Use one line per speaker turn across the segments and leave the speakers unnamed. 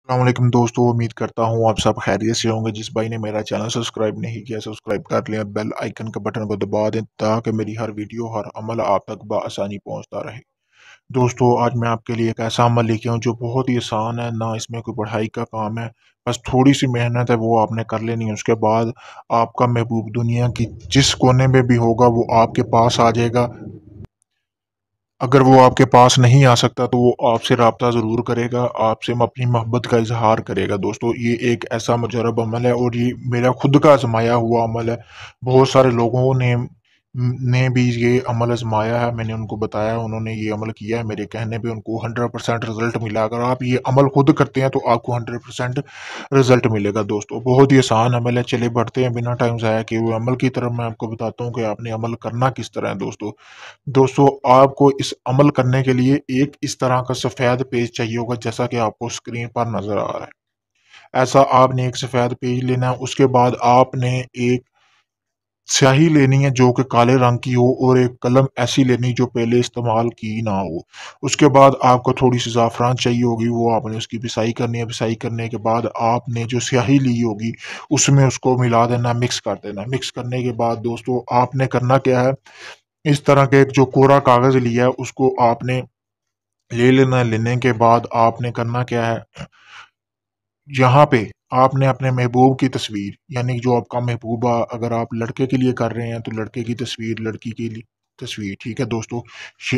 अस्सलामुअलैकुम दोस्तों, उम्मीद करता हूँ आप सब खैरियत से होंगे। जिस भाई ने मेरा चैनल सब्सक्राइब नहीं किया, सब्सक्राइब कर लें, बेल आइकन के बटन को दबा दें ताकि मेरी हर वीडियो, हर अमल आप तक बआसानी पहुँचता रहे। दोस्तों, आज मैं आपके लिए एक ऐसा अमल लेके आऊँ जो बहुत ही आसान है, ना इसमें कोई पढ़ाई का काम है, बस थोड़ी सी मेहनत है, वो आपने कर लेनी है। उसके बाद आपका महबूब दुनिया की जिस कोने में भी होगा वो आपके पास आ जाएगा। अगर वो आपके पास नहीं आ सकता तो वो आपसे राब्ता ज़रूर करेगा, आपसे अपनी मोहब्बत का इज़हार करेगा। दोस्तों, ये एक ऐसा मुजरब अमल है और ये मेरा खुद का आज़माया हुआ अमल है। बहुत सारे लोगों ने भी ये अमल आज़माया है, मैंने उनको बताया, उन्होंने ये अमल किया है, मेरे कहने पे उनको 100% रिज़ल्ट मिला। अगर आप ये अमल खुद करते हैं तो आपको 100% रिज़ल्ट मिलेगा। दोस्तों, बहुत ही आसान अमल है। चलिए बढ़ते हैं बिना टाइम ज़ाया किए हुए अमल की तरफ। मैं आपको बताता हूँ कि आपने अमल करना किस तरह है। दोस्तों, आपको इस अमल करने के लिए एक इस तरह का सफ़ेद पेज चाहिए होगा, जैसा कि आपको स्क्रीन पर नज़र आ रहा है। ऐसा आपने एक सफ़ेद पेज लेना है। उसके बाद आपने एक स्याही लेनी है जो कि काले रंग की हो, और एक कलम ऐसी लेनी जो पहले इस्तेमाल की ना हो। उसके बाद आपको थोड़ी सी ज़ाफ़रान चाहिए होगी, वो आपने उसकी पिसाई करनी है। पिसाई करने के बाद आपने जो स्याही ली होगी उसमें उसको मिला देना, मिक्स कर देना। मिक्स करने के बाद दोस्तों, आपने करना क्या है, इस तरह के एक जो कोरा कागज़ लिया है उसको आपने ले लेना है। लेने के बाद आपने करना क्या है, यहाँ पे आपने अपने महबूब की तस्वीर, यानी जो आपका महबूबा, अगर आप लड़के के लिए कर रहे हैं तो लड़के की तस्वीर, लड़की के लिए तस्वीर, ठीक है दोस्तों।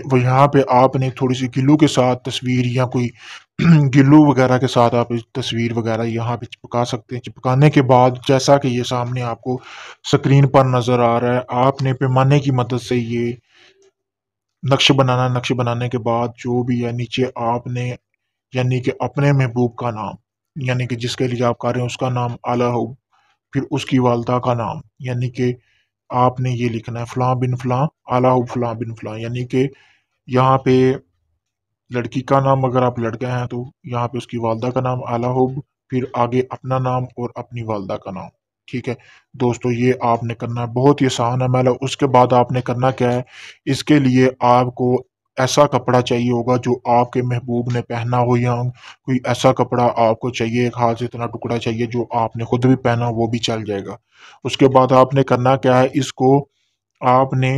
वो यहाँ पे आपने थोड़ी सी गिल्लू के साथ तस्वीर, या कोई गिल्लू वगैरह के साथ आप इस तस्वीर वगैरह यहाँ पे चिपका सकते हैं। चिपकाने के बाद जैसा कि ये सामने आपको स्क्रीन पर नज़र आ रहा है, आपने पैमाने की मदद से ये नक्श बनाना। नक्श बनाने के बाद जो भी है नीचे आपने, यानी कि अपने महबूब का नाम, यानी कि जिसके लिए आप कर रहे हैं उसका नाम आला हो, फिर उसकी वालदा का नाम, यानी कि आपने ये लिखना है फ़लाँ बिन फ़लाँ, आला हो फ़लाँ बिन फ़लाँ, यानी कि यहाँ पे लड़की का नाम, अगर आप लड़के हैं तो यहाँ पे उसकी वालदा का नाम आला हो, फिर आगे अपना नाम और अपनी वालदा का नाम। ठीक है दोस्तों, ये आपने करना है, बहुत ही आसान है। मतलब उसके बाद आपने करना क्या है, इसके लिए आपको ऐसा कपड़ा चाहिए होगा जो आपके महबूब ने पहना हो, या कोई ऐसा कपड़ा आपको चाहिए, एक हाथ से इतना टुकड़ा चाहिए जो आपने खुद भी पहना हो, वो भी चल जाएगा। उसके बाद आपने करना क्या है, इसको आपने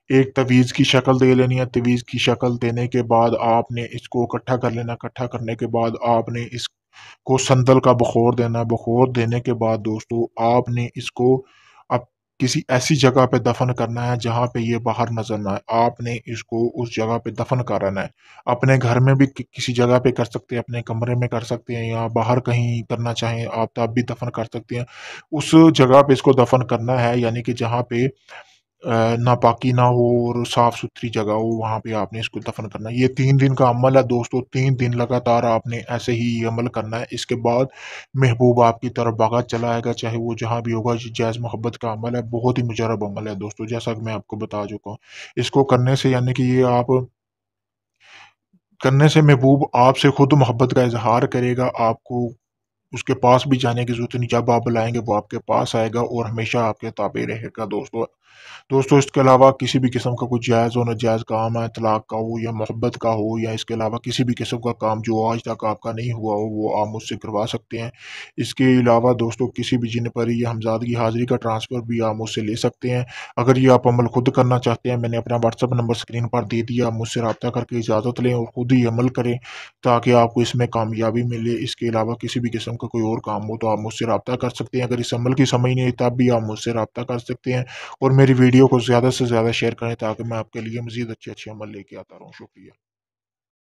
एक तवीज़ की शक्ल दे लेनी है। तवीज़ की शक्ल देने के बाद आपने इसको इकट्ठा कर लेना। इकट्ठा करने के बाद आपने इसको संदल का बखौर देना है। बखौर देने के बाद दोस्तों, आपने इसको अब किसी ऐसी जगह पे दफन करना है जहाँ पे ये बाहर नज़र ना आए। आपने इसको उस जगह पे दफन कराना है। अपने घर में भी किसी जगह पे कर सकते हैं, अपने कमरे में कर सकते हैं, या बाहर कहीं करना चाहें आप तब भी दफन कर सकते हैं। उस जगह पे इसको दफन करना है, यानी कि जहाँ पे नापाकी ना हो और साफ-सुथरी जगह हो, वहाँ पे आपने इसको दफ़न करना है। ये 3 दिन का अमल है दोस्तों, 3 दिन लगातार आपने ऐसे ही ये अमल करना है। इसके बाद महबूब आपकी तरफ भागा चला आएगा, चाहे वो जहाँ भी होगा। ये जायज़ मोहब्बत का अमल है, बहुत ही मुजर्रब अमल है दोस्तों, जैसा कि मैं आपको बता चुका हूँ। इसको करने से, यानी कि ये आप करने से महबूब आपसे खुद मोहब्बत का इज़हार करेगा। आपको उसके पास भी जाने की ज़रूरत नहीं, जब आप बुलाएँगे वो आपके पास आएगा और हमेशा आपके ताबे रहेगा दोस्तों। दोस्तों, इसके अलावा किसी भी किस्म का कोई जायज़ और नाजायज़ काम है, तलाक का हो या मोहब्बत का हो, या इसके अलावा किसी भी किस्म का काम जो आज तक आपका नहीं हुआ हो, वो आप मुझसे करवा सकते हैं। इसके अलावा दोस्तों, किसी भी जिन पर या हमज़ादगी हाज़िरी का ट्रांसफ़र भी आप मुझसे ले सकते हैं। अगर ये आप अमल खुद करना चाहते हैं, मैंने अपना व्हाट्सएप नंबर स्क्रीन पर दे दिया, आप मुझसे राब्ता करके इजाज़त लें और खुद ही अमल करें ताकि आपको इसमें कामयाबी मिले। इसके अलावा किसी भी किस्म का कोई और काम हो तो आप मुझसे राब्ता कर सकते हैं। अगर इस अमल की समझ नहीं आई तब भी आप मुझसे राब्ता कर सकते हैं। और मेरी वीडियो को ज़्यादा से ज़्यादा शेयर करें ताकि मैं आपके लिए मज़ीद अच्छे-अच्छे अमल लेके आता रहूँ। शुक्रिया।